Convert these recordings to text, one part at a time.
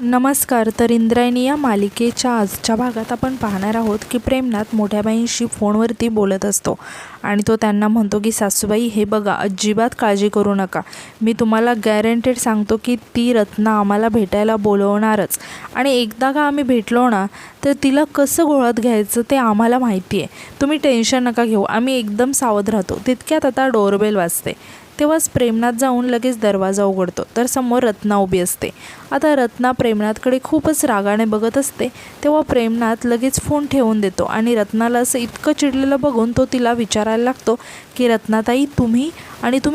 नमस्कार. तर इंद्रायणी या मालिकेच्या आजच्या भागात आपण पाहणार आहोत की प्रेमनाथ मोठ्या बाईंशी फोनवरती बोलत असतो आणि तो त्यांना म्हणतो की सासूबाई, हे बघा, अजिबात काळजी करू नका. मी तुम्हाला गॅरंटेड सांगतो की ती रत्ना आम्हाला भेटायला बोलवणारच आणि एकदा का आम्ही भेटलो ना तर तिला कसं घोळत घ्यायचं ते आम्हाला माहिती आहे. तुम्ही टेन्शन नका घेऊ, आम्ही एकदम सावध राहतो. तितक्यात आता डोरबेल वाजते. तेव्हाच प्रेमनाथ जाऊन लगेच दरवाजा उघडतो तर समोर रत्ना उभी असते. आता रत्ना प्रेमनाथकडे खूपच रागाने बघत असते. तेव्हा प्रेमनाथ लगेच फोन ठेवून देतो आणि रत्नाला असं इतकं चिडलेलं बघून तो तिला विचारायला लागतो की रत्नाताई, तुम्ही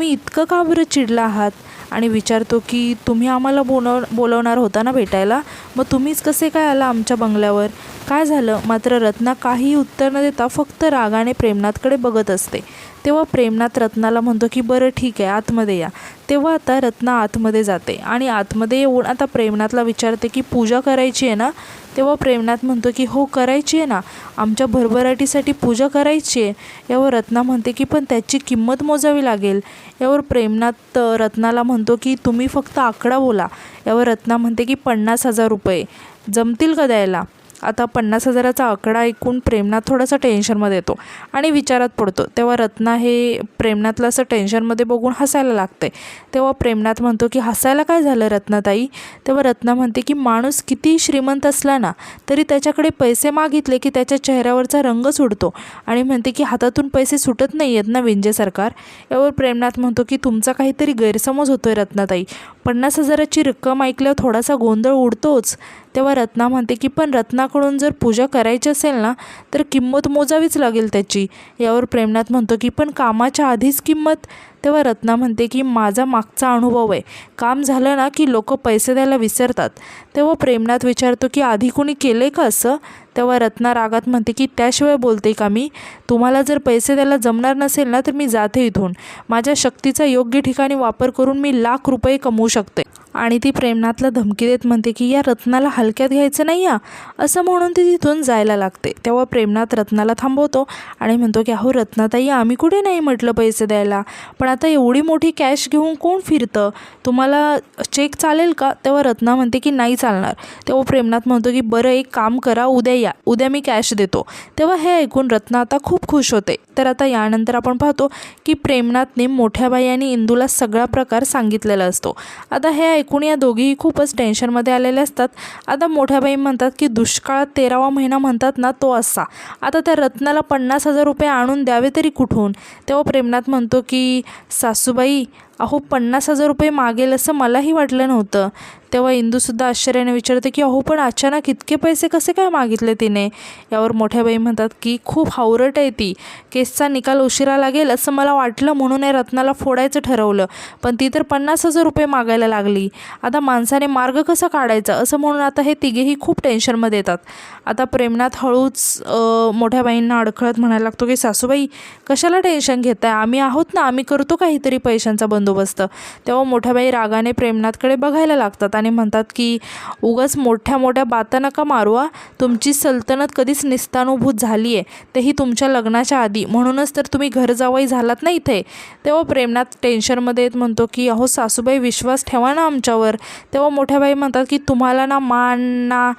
इतकं का बरं चिडला आहात? आणि विचारतो की तुम्ही आम्हाला बोलवणार होता ना भेटायला, मग तुम्हीच कसे काय आला आमच्या बंगल्यावर? काय झालं? मात्र रत्ना काहीही उत्तर न देता फक्त रागाने प्रेमनाथकडे बघत असते. तेव्हा प्रेमनाथ रत्नाला म्हणतो की बरं ठीक आहे, आतमध्ये या. तेव्हा आता रत्ना आतमध्ये जाते आणि आतमध्ये येऊन आता प्रेमनाथला विचारते की पूजा करायची आहे ना? तेव्हा प्रेमनाथ म्हणतो की हो, करायची आहे ना, आमच्या भरभराटीसाठी पूजा करायची आहे. यावर रत्ना म्हणते की पण त्याची किंमत मोजावी लागेल. यावर प्रेमनाथ रत्नाला म्हणतो की तुम्ही फक्त आकडा बोला. यावर रत्ना म्हणते की 50,000 रुपये जमतील का द्यायला? आता 50,000चा आकडा ऐकून प्रेमनाथ थोडासा टेन्शनमध्ये येतो आणि विचारात पडतो. तेव्हा रत्ना हे प्रेमनाथला असं टेन्शनमध्ये बघून हसायला लागते. तेव्हा प्रेमनाथ म्हणतो की हसायला काय झालं रत्नाताई? तेव्हा रत्ना म्हणते की माणूस किती श्रीमंत असला ना तरी त्याच्याकडे पैसे मागितले की त्याच्या चेहऱ्यावरचा रंग सुटतो आणि म्हणते की हातातून पैसे सुटत नाही आहेत ना विंजे सरकार. यावर प्रेमनाथ म्हणतो की तुमचा काहीतरी गैरसमज होतोय रत्नाताई. 50,000ची रक्कम ऐकल्यावर थोडासा गोंधळ उडतोच. तेव्हा रत्ना म्हणते की पण रत्नाकडून जर पूजा करायची असेल ना तर किंमत मोजावीच लागेल त्याची. यावर प्रेमनाथ म्हणतो की पण कामाच्या आधीच किंमत? तेव्हा रत्ना म्हणते की माझा मागचा अनुभव आहे, काम झालं ना की लोक पैसे द्यायला विसरतात. तेव्हा प्रेमनाथ विचारतो की आधी कोणी केले का असं? तेव्हा रत्ना रागात म्हणते की त्याशिवाय बोलते का मी? तुम्हाला जर पैसे द्यायला जमणार नसेल ना तर मी जाते इथून. माझ्या शक्तीचा योग्य ठिकाणी वापर करून मी लाख रुपये कमवू शकते. आणि ती प्रेमनाथला धमकी देत म्हणते की या रत्नाला हलक्यात घ्यायचं नाही या, असं म्हणून ती तिथून जायला लागते. तेव्हा प्रेमनाथ रत्नाला थांबवतो आणि म्हणतो की अहो रत्नाताई, आम्ही कुठे नाही म्हटलं पैसे द्यायला, पण आता एवढी मोठी कॅश घेऊन कोण फिरतं? तुम्हाला चेक चालेल का? तेव्हा रत्ना म्हणते की नाही चालणार. तेव्हा प्रेमनाथ म्हणतो की बरं एक काम करा, उद्या या, उद्या मी कॅश देतो. तेव्हा हे ऐकून रत्ना आता खूप खुश होते. तर आता यानंतर आपण पाहतो की प्रेमनाथने मोठ्या बाई आणि इंदूला सगळा प्रकार सांगितलेला असतो. आता हे ऐकून या दोघीही खूपच टेन्शनमध्ये आलेले असतात. आता मोठ्या बाई म्हणतात की दुष्काळात 13वा महिना म्हणतात ना, तो असा. आता त्या रत्नाला 50,000 रुपये आणून द्यावे तरी कुठून? तेव्हा प्रेमनाथ म्हणतो की सासूबाई, अहो 50,000 रुपये मागेल असं मलाही वाटलं नव्हतं. तेव्हा इंदूसुद्धा आश्चर्याने विचारते की अहो पण अचानक इतके पैसे कसे काय मागितले तिने? यावर मोठ्या बाई म्हणतात की खूप हावरट आहे ती, केसचा निकाल उशिरा लागेल असं मला वाटलं म्हणून या रत्नाला फोडायचं ठरवलं, पण ती तर 50,000 रुपये मागायला लागली. आता माणसाने मार्ग कसा काढायचा असं म्हणून आता हे तिघेही खूप टेन्शनमध्ये येतात. आता प्रेमनाथ हळूच मोठ्या बाईंना अडखळत म्हणायला लागतो की सासूबाई, कशाला टेन्शन घेताय? आम्ही आहोत ना, आम्ही करतो काहीतरी पैशांचा बंदोबस्त. तेव्हा मोठ्या बाई रागाने प्रेमनाथकडे बघायला लागतात आणि म्हणतात की उगाच मोठ्या मोठ्या बाता नका मारू. तुमची सल्तनत कधीच निस्तानुभूत झाली आहे, तेही तुमच्या लग्नाच्या आधी, म्हणूनच तर तुम्ही घर जावई झालात ना इथे. तेव्हा प्रेमनाथ टेन्शनमध्ये येत म्हणतो की अहो सासूबाई, विश्वास ठेवा ना आमच्यावर. तेव्हा मोठ्या बाई म्हणतात की तुम्हाला ना मान ना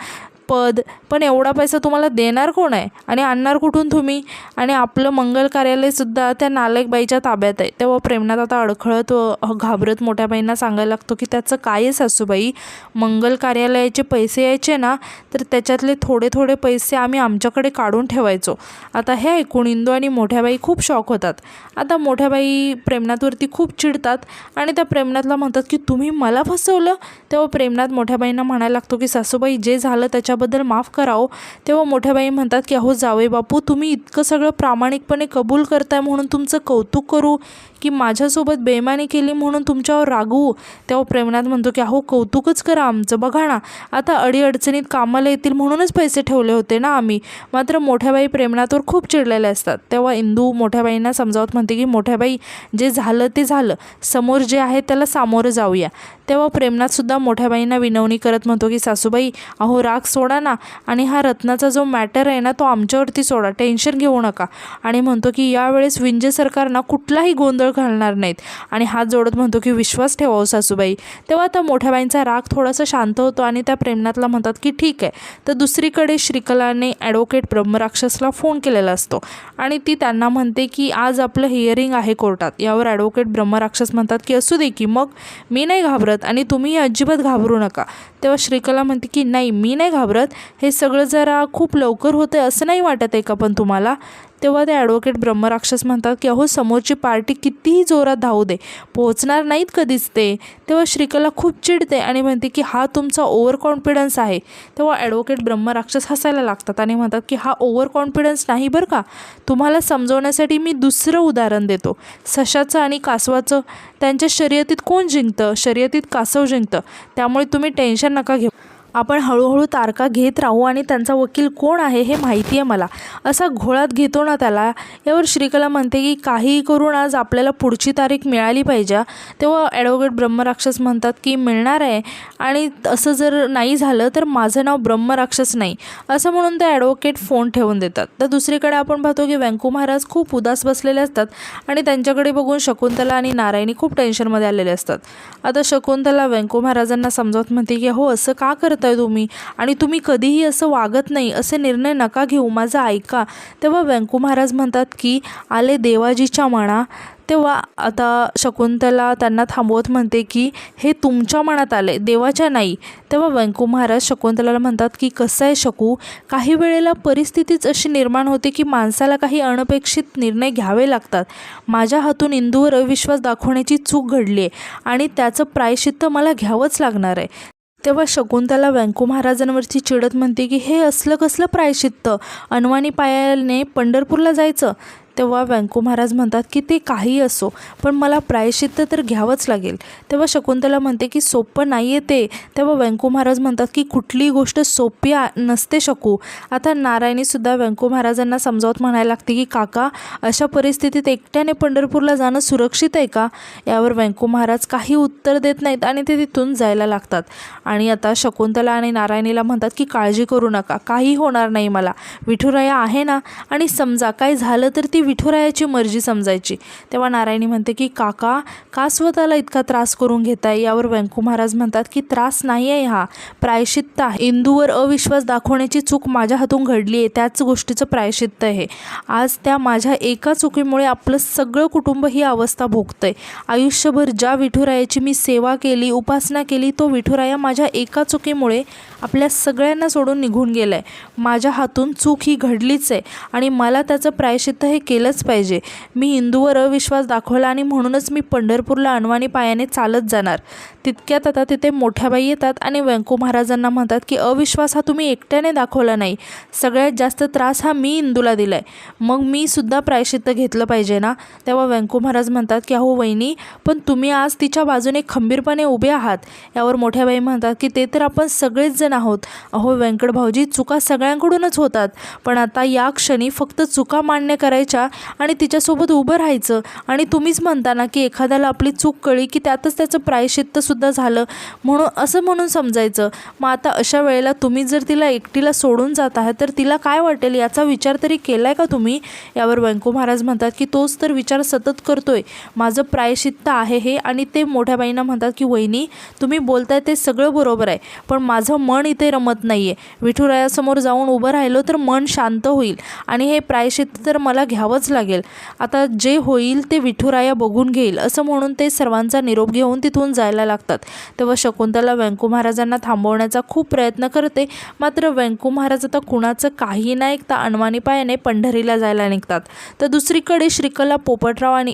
पद, पण एवढा पैसा तुम्हाला देणार कोण आहे आणि आणणार कुठून तुम्ही? आणि आपलं मंगल कार्यालयसुद्धा त्या नालायक बाईच्या ताब्यात आहे. तेव्हा प्रेमनाथ आता अडखळत व घाबरत मोठ्या बाईंना सांगायला लागतो की त्याचं काय आहे सासूबाई? मंगल कार्यालयाचे पैसे यायचे ना तर त्याच्यातले थोडे थोडे पैसे आम्ही आमच्याकडे काढून ठेवायचो. आता हे ऐकून इंदू आणि मोठ्या बाई खूप शॉक होतात. आता मोठ्या बाई प्रेमनाथवरती खूप चिडतात आणि त्या प्रेमनाथला म्हणतात की तुम्ही मला फसवलं. तेव्हा प्रेमनाथ मोठ्या बाईंना म्हणायला लागतो की सासूबाई, जे झालं त्याच्याबद्दल माफ करावं. तेव्हा मोठ्या बाई म्हणतात की अहो जावई बापू, तुम्ही इतकं सगळं प्रामाणिकपणे कबूल करताय म्हणून तुमचं कौतुक करू की माझ्यासोबत बेईमानी केली म्हणून तुमच्यावर रागवू? तेव्हा प्रेमनाथ म्हणतो की अहो कौतुकच करा आमचं. बघा ना, आता अडीअडचणीत कामाला येतील म्हणूनच पैसे ठेवले होते ना आम्ही. मात्र मोठ्या बाई प्रेमनाथवर खूप चिडलेले असतात. तेव्हा इंदू मोठ्या बाईंना समजावत म्हणते की मोठ्या बाई, जे झालं ते झालं, समोर जे आहे त्याला सामोरं जाऊया. तेव्हा प्रेमनाथसुद्धा मोठ्या बाईंना विनवणी करत म्हणतो की सासूबाई, अहो राग सोडा सोडा ना, आणि हा रत्नाचा जो मॅटर आहे ना तो आमच्यावरती सोडा, टेन्शन घेऊ नका. आणि म्हणतो की यावेळेस विंजे सरकार ना कुठलाही गोंधळ घालणार नाहीत. आणि हात जोडत म्हणतो की विश्वास ठेवा हो सासूबाई. तेव्हा आता मोठ्या बाईंचा राग थोडासा शांत होतो आणि त्या प्रेमनाथला म्हणतात की ठीक आहे. तर दुसरीकडे श्रीकलाने ॲडव्होकेट ब्रह्मराक्षसला फोन केलेला असतो आणि ती त्यांना म्हणते की आज आपलं हिअरिंग आहे कोर्टात. यावर ॲडव्होकेट ब्रह्मराक्षस म्हणतात की असू दे की मग, मी नाही घाबरत आणि तुम्ही अजिबात घाबरू नका. तेव्हा श्रीकला म्हणते की नाही, मी नाही घाबरत, हे सगळं जरा खूप लवकर होतं असं नाही वाटत आहे का पण तुम्हाला? तेव्हा ते ॲडव्होकेट ब्रह्मराक्षस म्हणतात की अहो समोरची पार्टी कितीही जोरात धावू दे, पोहोचणार नाहीत कधीच ते. तेव्हा श्रीकला खूप चिडते आणि म्हणते की हा तुमचा ओव्हर कॉन्फिडन्स आहे. तेव्हा ॲडव्होकेट ब्रह्मराक्षस हसायला लागतात आणि म्हणतात की हा ओव्हर कॉन्फिडन्स नाही बरं का. तुम्हाला समजवण्यासाठी मी दुसरं उदाहरण देतो. सशाचं आणि कासवाचं, त्यांच्या शर्यतीत कोण जिंकतं? शर्यतीत कासव जिंकतं. त्यामुळे तुम्ही टेन्शन नका घेऊ, आपण हळूहळू तारका घेत राहू आणि त्यांचा वकील कोण आहे हे माहिती आहे मला, असा घोळात घेतो ना त्याला. यावर श्रीकला म्हणते की काहीही करून आज आपल्याला पुढची तारीख मिळाली पाहिजे. तेव्हा ॲडव्होकेट ब्रह्मराक्षस म्हणतात की मिळणार आहे, आणि असं जर नाही झालं तर माझं नाव ब्रह्मराक्षस नाही, असं म्हणून ते ॲडव्होकेट फोन ठेवून देतात. तर दुसरीकडे आपण पाहतो की व्यंकू महाराज खूप उदास बसलेले असतात आणि त्यांच्याकडे बघून शकुंतला आणि नारायणी खूप टेन्शनमध्ये आलेले असतात. आता शकुंतला व्यंकू महाराजांना समजावत म्हणते की हो असं का करताय तुम्ही, आणि तुम्ही कधीही असं वागत नाही, असे निर्णय नका घेऊ, माझं ऐका. तेव्हा व्यंकू महाराज म्हणतात की आले देवाजीच्या मना. तेव्हा आता शकुंतला त्यांना थांबवत म्हणते की हे तुमच्या मनात आले, देवाच्या नाही. तेव्हा व्यंकू महाराज शकुंतलाला म्हणतात की कसं आहे शकू, काही वेळेला परिस्थितीच अशी निर्माण होते की माणसाला काही अनपेक्षित निर्णय घ्यावे लागतात. माझ्या हातून इंदूवर अविश्वास दाखवण्याची चूक घडली आहे आणि त्याचं प्रायश्चित्त मला घ्यावंच लागणार आहे. तेव्हा शकुंतला व्यंकू महाराजांवरती चिडत म्हणते की हे असलं कसलं प्रायश्चित्त, अनवाणी पायाने पंढरपूरला जायचं. तेव्हा व्यंकू महाराज म्हणतात की ते काही असो, पण मला प्रायश्चित्त तर घ्यावंच लागेल. तेव्हा शकुंतला म्हणते की सोपं नाही आहे ते. तेव्हा व्यंकू महाराज म्हणतात की कुठलीही गोष्ट सोपी नसते शकू. आता नारायणीसुद्धा व्यंकू महाराजांना समजावत म्हणायला लागते की काका, अशा परिस्थितीत एकट्याने पंढरपूरला जाणं सुरक्षित आहे का? यावर व्यंकू महाराज काही उत्तर देत नाहीत आणि ते तिथून जायला लागतात. आणि आता शकुंतला आणि नारायणीला म्हणतात की काळजी करू नका, काही होणार नाही मला, विठुराया आहे ना, आणि समजा काय झालं तर ती विठुरायाची मर्जी समजायची. तेव्हा नारायणी म्हणते की काका, का स्वतःला इतका त्रास करून घेताय? यावर व्यंकू महाराज म्हणतात की त्रास नाही आहे, हा प्रायश्चित्त आहे. इंदूवर अविश्वास दाखवण्याची चूक माझ्या हातून घडली आहे, त्याच गोष्टीचं प्रायश्चित्त आहे. आज त्या माझ्या एका चुकीमुळे आपलं सगळं कुटुंब ही अवस्था भोगतंय. आयुष्यभर ज्या विठुरायाची मी सेवा केली, उपासना केली, तो विठुराया माझ्या एका चुकीमुळे आपल्या सगळ्यांना सोडून निघून गेलाय. माझ्या हातून चूक ही घडलीच आहे आणि मला त्याचं प्रायश्चित्त हे केलंच पाहिजे. मी हिंदूवर अविश्वास दाखवला आणि म्हणूनच मी पंढरपूरला अनवाणी पायाने चालत जाणार. तितक्यात आता तिथे मोठ्याबाई येतात आणि व्यंकू महाराजांना म्हणतात की अविश्वास हा तुम्ही एकट्याने दाखवला नाही, सगळ्यात जास्त त्रास हा मी इंदूला दिला आहे, मग मी सुद्धा प्रायश्चित्त घेतलं पाहिजे ना. तेव्हा व्यंकू महाराज म्हणतात की अहो वहिनी, पण तुम्ही आज तिच्या बाजूने खंबीरपणे उभे आहात. यावर मोठ्याबाई म्हणतात की ते तर आपण सगळेच जण आहोत. अहो व्यंकट भाऊजी, चुका सगळ्यांकडूनच होतात, पण आता या क्षणी फक्त चुका मान्य करायच्या आणि तिच्यासोबत उभं राहायचं. आणि तुम्हीच म्हणता ना की एखाद्याला आपली चूक कळली की त्यातच त्याचं प्रायश्चित्त सुद्धा झालं, म्हणून समजायचं. मग आता अशा वेळेला तुम्ही जर तिला एकटीला सोडून जात आहात तर तिला काय वाटेल याचा विचार तरी केलाय का तुम्ही? यावर व्यंकू महाराज म्हणतात की तोच तर विचार सतत करतोय, माझं प्रायश्चित्त आहे हे. आणि ते मोठ्या बाईंना म्हणतात की वहिनी, तुम्ही बोलताय ते सगळं बरोबर आहे, पण माझं मन इथे रमत नाही आहे. विठुरायासमोर जाऊन उभं राहिलो तर मन शांत होईल आणि हे प्रायश्चित्त तर मला घ्यावंच लागेल. आता जे होईल ते विठुराया बघून घेईल, असं म्हणून ते सर्वांचा निरोप घेऊन तिथून जायला लागतात. तेव्हा शकुंतला व्यंकू महाराजांना थांबवण्याचा खूप प्रयत्न करते, मात्र व्यंकू महाराज आता कुणाचं काही न ऐकता अनवाणी पायाने पंढरीला जायला निघतात. तर दुसरीकडे श्रीकला, पोपटराव आणि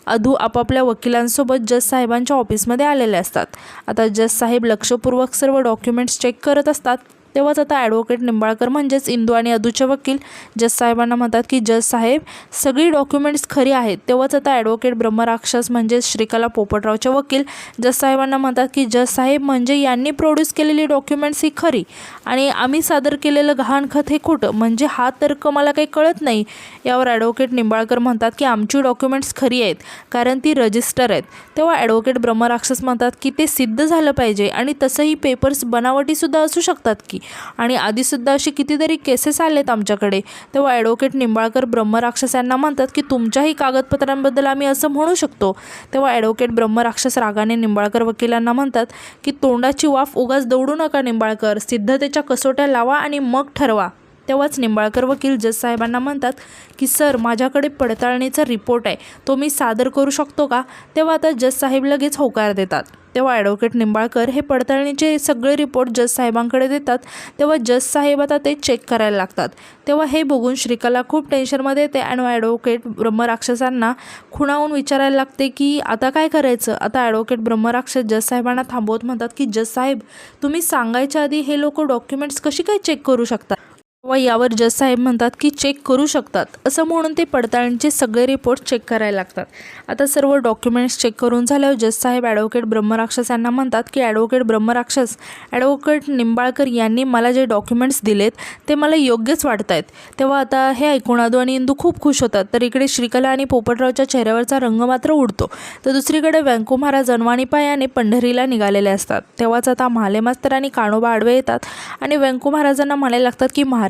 अधू आपापल्या वकिलांसोबत जज साहेबांच्या ऑफिसमध्ये आलेले असतात. आता जज साहेब लक्षपूर्वक सर्व डॉक्युमेंट्स चेक करत असतात. तेव्हाच आता ॲडव्होकेट निंबाळकर म्हणजेच इंदू आणि अदूचे वकील जज साहेबांना म्हणतात की जज साहेब, सगळी डॉक्युमेंट्स खरी आहेत. तेव्हाच आता ॲडव्होकेट ब्रह्मराक्षस म्हणजेच श्रीकला पोपटरावचे वकील जज साहेबांना म्हणतात की जज साहेब, म्हणजे यांनी प्रोड्यूस केलेली डॉक्युमेंट्स ही खरी आणि आम्ही सादर केलेलं गहाणखत हे खोटं, म्हणजे हा तर्क मला काही कळत नाही. यावर ॲडव्होकेट निंबाळकर म्हणतात की आमची डॉक्युमेंट्स खरी आहेत कारण ती रजिस्टर आहेत. तेव्हा ॲडव्होकेट ब्रह्मराक्षस म्हणतात की ते सिद्ध झालं पाहिजे आणि तसंही पेपर्स बनावटीसुद्धा असू शकतात की. आणि आधीसुद्धा अशी कितीतरी केसेस आलेत आमच्याकडे. तेव्हा ॲडव्होकेट निंबाळकर ब्रह्मराक्षस यांना म्हणतात की तुमच्याही कागदपत्रांबद्दल आम्ही असं म्हणू शकतो. तेव्हा ॲडव्होकेट ब्रह्मराक्षस रागाने निंबाळकर वकिलांना म्हणतात की तोंडाची वाफ उगाच दौडू नका निंबाळकर, सिद्धतेच्या कसोट्या लावा आणि मग ठरवा. तेव्हाच निंबाळकर वकील जज साहेबांना म्हणतात की सर, माझ्याकडे पडताळणीचा रिपोर्ट आहे, तो मी सादर करू शकतो का? तेव्हा आता जज साहेब लगेच होकार देतात. तेव्हा ॲडव्होकेट निंबाळकर हे पडताळणीचे सगळे रिपोर्ट जज साहेबांकडे देतात. तेव्हा जज साहेब आता ते चेक करायला लागतात. तेव्हा हे बघून श्रीकला खूप टेन्शनमध्ये येते आणि ॲडव्होकेट ब्रह्मराक्षसांना खुणावून विचारायला लागते की आता काय करायचं. आता ॲडव्होकेट ब्रह्मराक्षस जज साहेबांना थांबवत म्हणतात की जज साहेब, तुम्ही सांगायच्या आधी हे लोक डॉक्युमेंट्स कशी काय चेक करू शकतात. व यावर जज साहेब म्हणतात की चेक करू शकतात. असं म्हणून ते पडताळणीचे सगळे रिपोर्ट चेक करायला लागतात. आता सर्व डॉक्युमेंट्स चेक करून झाल्यावर जज साहेब ॲडव्होकेट ब्रह्मराक्षस यांना म्हणतात की ॲडव्होकेट ब्रह्मराक्षस, ॲडव्होकेट निंबाळकर यांनी मला जे डॉक्युमेंट्स दिलेत ते मला योग्यच वाटत आहेत. तेव्हा आता हे ऐकून आदू आणि इंदू खूप खुश होतात. तर इकडे श्रीकला आणि पोपटरावच्या चेहऱ्यावरचा रंग मात्र उडतो. तर दुसरीकडे व्यंकू महाराज अनवाणी पायाने पंढरीला निघालेले असतात. तेव्हाच आता म्हाले मास्तर आणि कानोबा आडवे येतात आणि व्यंकू महाराजांना म्हणायला लागतात की महाराज,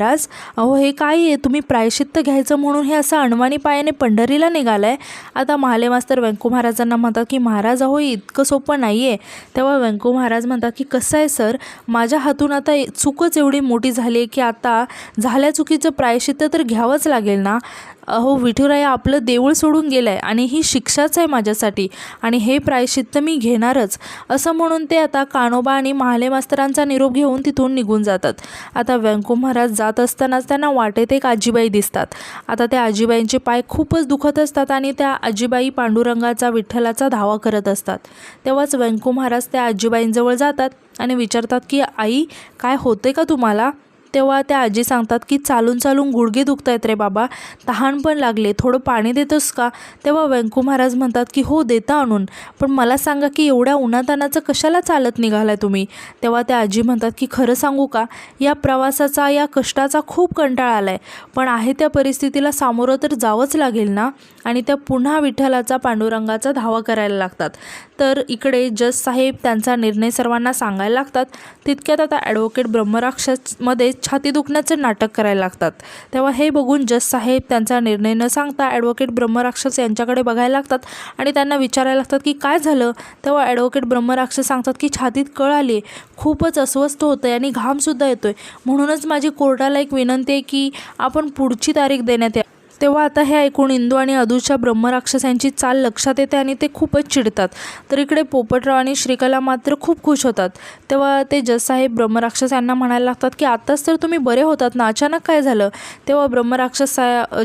अहो हे काय आहे, तुम्ही प्रायश्चित्त घ्यायचं म्हणून हे असं अनवाणी पायाने पंढरीला निघालाय. आता म्हाले मास्तर व्यंकू महाराजांना म्हणतात की महाराज, अहो इतकं सोपं नाही आहे. तेव्हा व्यंकू महाराज म्हणतात की कसं आहे सर, माझ्या हातून आता चूकच एवढी मोठी झाली आहे की आता झाल्या चुकीचं प्रायश्चित्त तर घ्यावंच लागेल ना. अहो विठुराया आपलं देऊळ सोडून गेलं आहे आणि ही शिक्षाच आहे माझ्यासाठी आणि हे प्रायश्चित्त मी घेणारच. असं म्हणून ते आता कानोबा आणि महाले मास्तरांचा निरोप घेऊन तिथून निघून जातात. आता व्यंकू महाराज जात असतानाच त्यांना वाटेत एक आजीबाई दिसतात. आता त्या आजीबाईंचे पाय खूपच दुखत असतात आणि त्या आजीबाई पांडुरंगाचा, विठ्ठलाचा धावा करत असतात. तेव्हाच व्यंकू महाराज त्या आजीबाईंजवळ जातात आणि विचारतात की आई, काय होते का तुम्हाला. तेव्हा त्या आजी सांगतात की चालून चालून गुडघे दुखत आहेत रे बाबा, तहान पण लागले, थोडं पाणी देतोस का. तेव्हा व्यंकू महाराज म्हणतात की हो देता आणून, पण मला सांगा की एवढ्या उन्हातानाचं कशाला चालत निघालाय तुम्ही. तेव्हा त्या आजी म्हणतात की खरं सांगू का, या प्रवासाचा, या कष्टाचा खूप कंटाळा आलाय, पण आहे त्या परिस्थितीला सामोरं तर जावंच लागेल ना. आणि त्या पुन्हा विठ्ठलाचा, पांडुरंगाचा धावा करायला लागतात. तर इकडे जज साहेब त्यांचा निर्णय सर्वांना सांगायला लागतात. तितक्यात आता ॲडव्होकेट ब्रह्मराक्षसमध्ये छाती दुखण्याचं नाटक करायला लागतात. तेव्हा हे बघून जज साहेब त्यांचा निर्णय न सांगता ॲडव्होकेट ब्रह्मराक्षस यांच्याकडे बघायला लागतात आणि त्यांना विचारायला लागतात की काय झालं. तेव्हा ॲडव्होकेट ब्रह्मराक्षस सांगतात की छातीत कळ आली, खूपच अस्वस्थ होतं आहे आणि घामसुद्धा येतो आहे, म्हणूनच माझी कोर्टाला एक विनंती आहे की आपण पुढची तारीख देण्यात यावी. तेव्हा आता हे ऐकून इंदू आणि अदूच्या ब्रह्मराक्षसांची चाल लक्षात येते आणि ते खूपच चिडतात. तर इकडे पोपटराव आणि श्रीकला मात्र खूप खुश होतात. तेव्हा ते जज साहेब ब्रह्मराक्षस यांना म्हणायला लागतात की आत्ताच तर तुम्ही बरे होतात ना, अचानक काय झालं. तेव्हा ब्रह्मराक्षस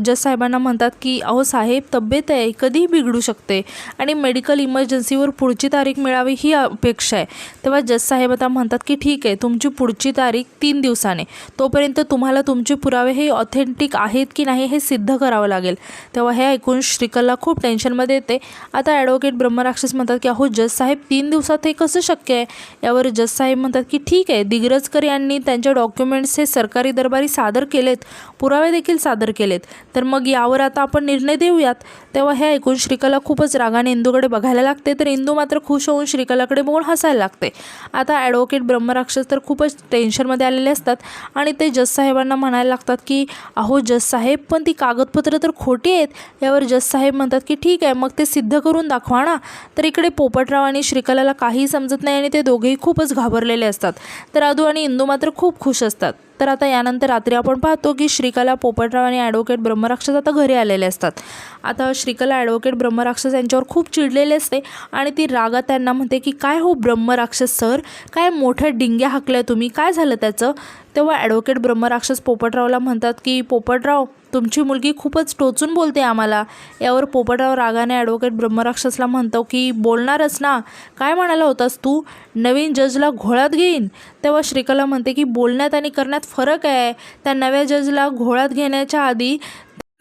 जज साहेबांना म्हणतात की अहो साहेब, तब्येत आहे, कधीही बिघडू शकते आणि मेडिकल इमर्जन्सीवर पुढची तारीख मिळावी ही अपेक्षा आहे. तेव्हा जज साहेब आता म्हणतात की ठीक आहे, तुमची पुढची तारीख 3 दिवसाने, तोपर्यंत तुम्हाला तुमचे पुरावे हे ऑथेंटिक आहेत की नाही हे सिद्ध करावं लागेल. तेव्हा हे ऐकून श्रीकला खूप टेन्शनमध्ये येते. आता ॲडव्होकेट ब्रह्मराक्षस म्हणतात की अहो जज साहेब, 3 दिवसात हे कसं शक्य आहे. यावर जज साहेब म्हणतात की ठीक आहे, दिग्रजकर यांनी त्यांचे डॉक्युमेंट्स हे सरकारी दरबारी सादर केलेत, पुरावे देखील सादर केलेत, तर मग यावर आता आपण निर्णय देऊयात. तेव्हा हे ऐकून श्रीकला खूपच रागाने इंदूकडे बघायला लागते. तर इंदू मात्र खुश होऊन श्रीकलाकडे बघून हसायला लागते. आता ॲडव्होकेट ब्रह्मराक्षस तर खूपच टेन्शनमध्ये आलेले असतात आणि ते जज साहेबांना म्हणायला लागतात की अहो जज साहेब, पण ती कागदपत्र तर खोटी आहेत. यावर जज साहेब म्हणतात की ठीक आहे, मग ते सिद्ध करून दाखवा ना. तर इकडे पोपटराव आणि श्रीकलाला काहीही समजत नाही आणि ते दोघेही खूपच घाबरलेले असतात. तर अदू आणि इंदू मात्र खूप खुश असतात. तर आता यानंतर रात्री आपण पाहतो की श्रीकला, पोपटराव आणि ॲडव्होकेट ब्रह्मराक्षस आता घरी आलेले असतात. आता श्रीकला ॲडव्होकेट ब्रह्मराक्षस यांच्यावर खूप चिडलेले असते आणि ती रागात त्यांना म्हणते की काय हो ब्रह्मराक्षस सर, काय मोठ्या डिंग्या हाकल्या तुम्ही, काय झालं त्याचं. तेव्हा ॲडव्होकेट ब्रह्मराक्षस पोपटरावला म्हणतात की पोपटराव, तुमची मुलगी खूपच टोचून बोलते आम्हाला. यावर पोपटराव रागाने ॲडव्होकेट ब्रह्मराक्षसला म्हणतो की बोलणारच ना, काय म्हणाला होतास तू, नवीन जजला घोळात घेईन. तेव्हा श्रीकला म्हणते की बोलण्यात आणि करण्यात फरक आहे. त्या नव्या जजला घोळात घेण्याच्या आधी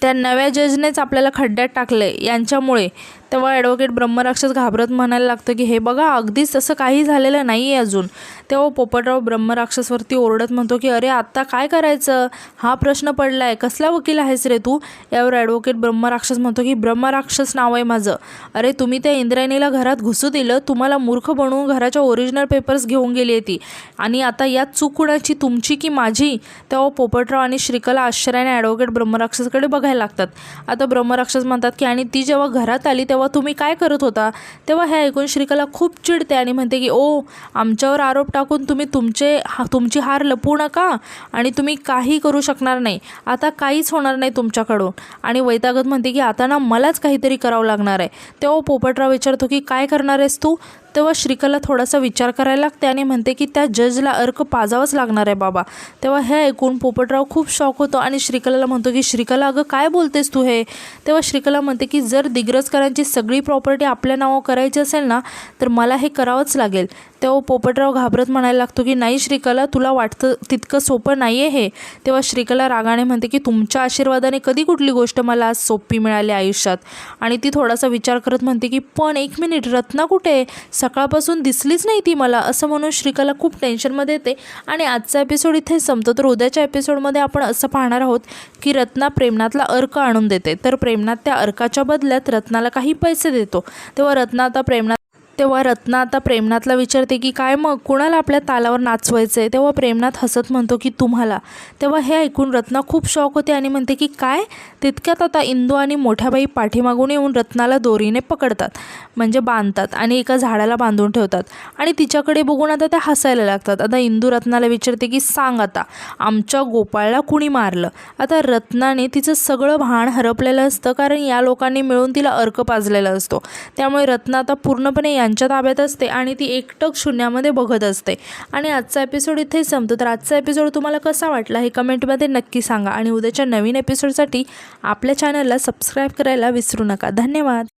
त्या नव्या जजनेच आपल्याला खड्ड्यात टाकले यांच्यामुळे. तेव्हा ॲडव्होकेट ब्रह्मराक्षस घाबरत म्हणायला लागतं की हे बघा अगदीच तसं काही झालेलं नाही आहे अजून. तेव्हा पोपटराव ब्रह्मराक्षसवरती ओरडत म्हणतो की अरे आत्ता काय करायचं, हा प्रश्न पडला आहे, कसला वकील आहेस रे तू. यावर ॲडव्होकेट ब्रह्मराक्षस म्हणतो की ब्रह्मराक्षस नाव आहे माझं. अरे तुम्ही त्या इंद्रायणीला घरात घुसू दिलं, तुम्हाला मूर्ख बनवून घराच्या ओरिजिनल पेपर्स घेऊन गेली आहे ती, आणि आता यात चूक कुणाची, तुमची की माझी. तेव्हा पोपटराव आणि श्रीकला आश्चर्याने ॲडव्होकेट ब्रह्मराक्षसकडे बघायला लागतात. आता ब्रह्मराक्षस म्हणतात की आणि ती जेव्हा घरात आली तेव्हा तुम्ही काय करत होता. तेव्हा हे ऐकून श्रीकला खूप चिडते आणि म्हणते की ओ, आमच्यावर आरोप टाकून तुम्ही तुमची हार लपवू नका आणि तुम्ही काही करू शकणार नाही, आता काहीच होणार नाही तुमच्याकडून. आणि वैतागत म्हणते की आता ना मलाच काहीतरी करावं लागणार आहे. तेव्हा पोपटराव विचारतो की काय करणार आहेस तू. तेव्हा श्रीकला थोडासा विचार करायला लागते आणि म्हणते की त्या जजला अर्क पाजावंच लागणार आहे बाबा. तेव्हा हे ऐकून पोपटराव खूप शॉक होतो आणि श्रीकलाला म्हणतो की श्रीकला अगं काय बोलतेस तू हे. तेव्हा श्रीकला म्हणते की जर दिग्रजकरांची सगळी प्रॉपर्टी आपल्या नावावर करायची असेल ना तर मला हे करावंच लागेल. तेव्हा पोपटराव घाबरत म्हणायला लागतो की नाही श्रीकला, तुला वाटतं तितकं सोपं नाही आहे हे. तेव्हा श्रीकला रागाने म्हणते की तुमच्या आशीर्वादाने कधी कुठली गोष्ट मला आज सोपी मिळाली आयुष्यात. आणि ती थोडासा विचार करत म्हणते की पण एक मिनिट, रत्ना कुठे, सकाळपासून दिसलीच नाही ती मला. असं म्हणून श्रीकला खूप टेन्शनमध्ये येते. आणि आजचा एपिसोड इथे संपतो. तर उद्याच्या एपिसोडमध्ये आपण असं पाहणार आहोत की रत्ना प्रेमनाथला अर्क आणून देते, तर प्रेमनाथ त्या अर्काच्या बदल्यात रत्नाला काही पैसे देतो. तेव्हा रत्ना आता प्रेमनाथला विचारते की काय मग, कुणाला आपल्या तालावर नाचवायचं आहे. तेव्हा प्रेमनाथ हसत म्हणतो की तुम्हाला. तेव्हा हे ऐकून रत्ना खूप शॉक होते आणि म्हणते की काय. तितक्यात आता इंदू आणि मोठ्याबाई पाठीमागून येऊन रत्नाला दोरीने पकडतात, म्हणजे बांधतात आणि एका झाडाला बांधून ठेवतात. आणि तिच्याकडे बघून आता त्या हसायला लागतात. आता इंदू रत्नाला विचारते की सांग आता, आमच्या गोपाळला कुणी मारलं. आता रत्नाने तिचं सगळं भान हरपलेलं असतं, कारण या लोकांनी मिळून तिला अर्क पाजलेला असतो. त्यामुळे रत्ना आता पूर्णपणे यांच्या ताब्यात असते आणि ती एकटक शून्यामध्ये बघत असते. आणि आजचा एपिसोड इथे संपतो. तर आजचा एपिसोड तुम्हाला कसा वाटला हे कमेंटमध्ये नक्की सांगा. आणि उद्याच्या नवीन एपिसोडसाठी आपल्या चॅनलला सबस्क्राईब करायला विसरू नका. धन्यवाद.